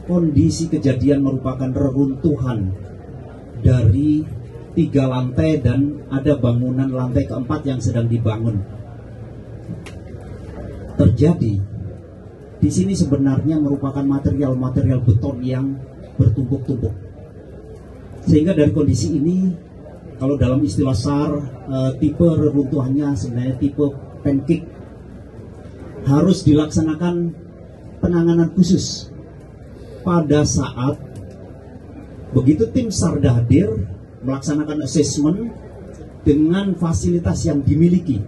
kondisi kejadian merupakan reruntuhan dari 3 lantai dan ada bangunan lantai keempat yang sedang dibangun. Terjadi di sini sebenarnya merupakan material-material beton yang bertumpuk-tumpuk. Sehingga dari kondisi ini, kalau dalam istilah SAR, tipe reruntuhannya sebenarnya tipe pancake. Harus dilaksanakan penanganan khusus pada saat begitu tim SAR hadir melaksanakan assessment dengan fasilitas yang dimiliki.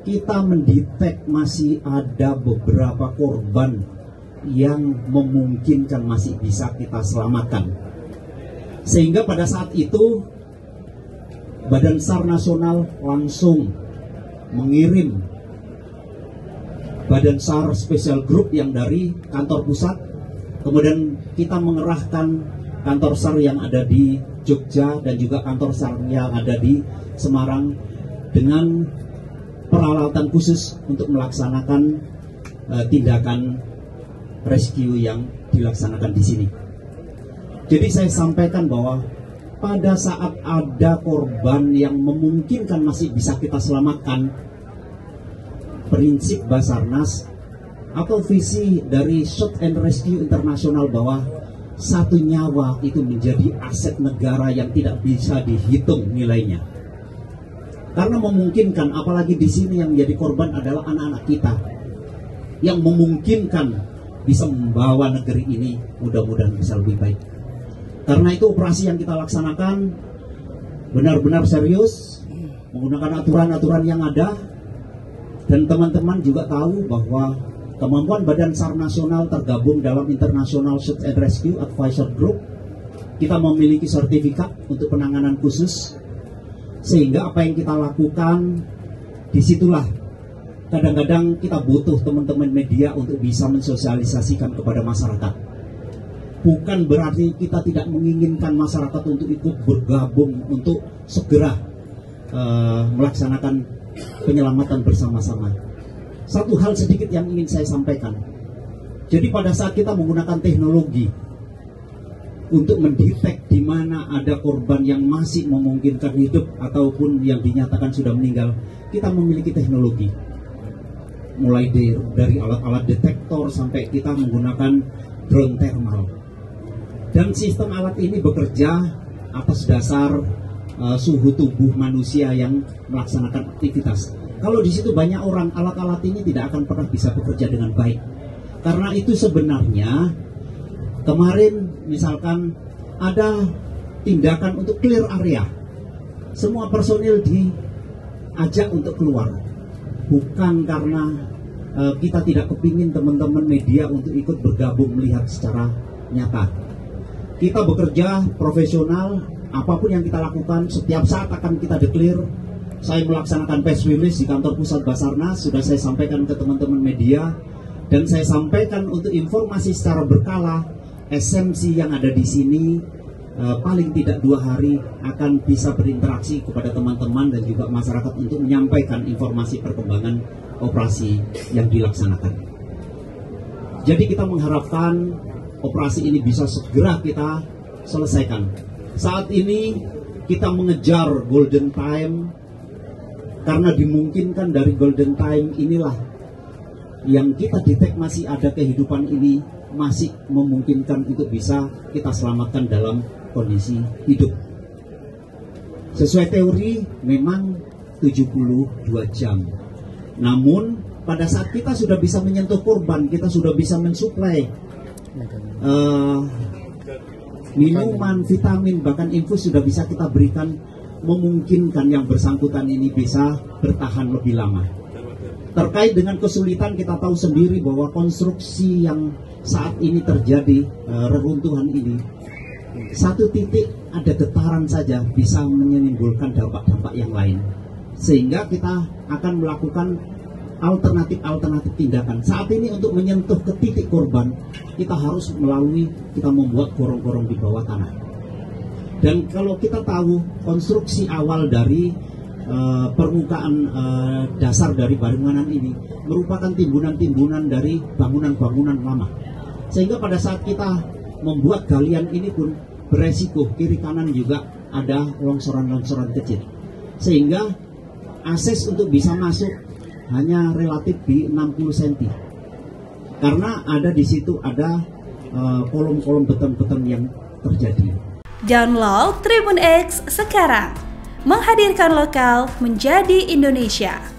Kita mendetek masih ada beberapa korban yang memungkinkan masih bisa kita selamatkan. Sehingga pada saat itu Badan SAR Nasional langsung mengirim Badan SAR Special Group yang dari kantor pusat, kemudian kita mengerahkan kantor SAR yang ada di Jogja dan juga kantor SAR yang ada di Semarang dengan peralatan khusus untuk melaksanakan tindakan rescue yang dilaksanakan di sini. Jadi saya sampaikan bahwa pada saat ada korban yang memungkinkan masih bisa kita selamatkan, prinsip Basarnas atau visi dari Search and Rescue Internasional bahwa satu nyawa itu menjadi aset negara yang tidak bisa dihitung nilainya. Karena memungkinkan, apalagi di sini yang menjadi korban adalah anak-anak kita yang memungkinkan bisa membawa negeri ini mudah-mudahan bisa lebih baik. Karena itu operasi yang kita laksanakan benar-benar serius, menggunakan aturan-aturan yang ada. Dan teman-teman juga tahu bahwa kemampuan Badan SAR Nasional tergabung dalam International Search and Rescue Advisor Group. Kita memiliki sertifikat untuk penanganan khusus, sehingga apa yang kita lakukan disitulah kadang-kadang kita butuh teman-teman media untuk bisa mensosialisasikan kepada masyarakat. Bukan berarti kita tidak menginginkan masyarakat untuk ikut bergabung untuk segera melaksanakan penyelamatan bersama-sama. Satu hal sedikit yang ingin saya sampaikan. Jadi pada saat kita menggunakan teknologi untuk mendetek di mana ada korban yang masih memungkinkan hidup ataupun yang dinyatakan sudah meninggal, kita memiliki teknologi. Mulai dari alat-alat detektor sampai kita menggunakan drone thermal. Dan sistem alat ini bekerja atas dasar suhu tubuh manusia yang melaksanakan aktivitas. Kalau di situ banyak orang, alat-alat ini tidak akan pernah bisa bekerja dengan baik. Karena itu sebenarnya kemarin misalkan ada tindakan untuk clear area, semua personil diajak untuk keluar. Bukan karena kita tidak kepingin teman-teman media untuk ikut bergabung melihat secara nyata. Kita bekerja profesional. Apapun yang kita lakukan, setiap saat akan kita declare. Saya melaksanakan press release di kantor pusat Basarnas, sudah saya sampaikan ke teman-teman media, dan saya sampaikan untuk informasi secara berkala. SMC yang ada di sini paling tidak 2 hari akan bisa berinteraksi kepada teman-teman dan juga masyarakat untuk menyampaikan informasi perkembangan operasi yang dilaksanakan. Jadi kita mengharapkan operasi ini bisa segera kita selesaikan. Saat ini kita mengejar golden time, karena dimungkinkan dari golden time inilah yang kita detek masih ada kehidupan ini, masih memungkinkan untuk bisa kita selamatkan dalam kondisi hidup. Sesuai teori memang 72 jam. Namun pada saat kita sudah bisa menyentuh korban, kita sudah bisa mensuplai minuman, vitamin, bahkan infus sudah bisa kita berikan, memungkinkan yang bersangkutan ini bisa bertahan lebih lama. Terkait dengan kesulitan, kita tahu sendiri bahwa konstruksi yang saat ini terjadi, reruntuhan ini, satu titik ada getaran saja bisa menimbulkan dampak-dampak yang lain. Sehingga kita akan melakukan alternatif tindakan. Saat ini untuk menyentuh ke titik korban, kita harus kita membuat gorong-gorong di bawah tanah. Dan kalau kita tahu konstruksi awal dari permukaan dasar dari bangunan ini merupakan timbunan-timbunan dari bangunan-bangunan lama. Sehingga pada saat kita membuat galian ini pun beresiko kiri kanan juga ada longsoran-longsoran kecil. Sehingga akses untuk bisa masuk hanya relatif di 60 cm. Karena ada di situ ada kolom-kolom beton-beton yang terjadi. Download Tribun X sekarang, menghadirkan lokal menjadi Indonesia.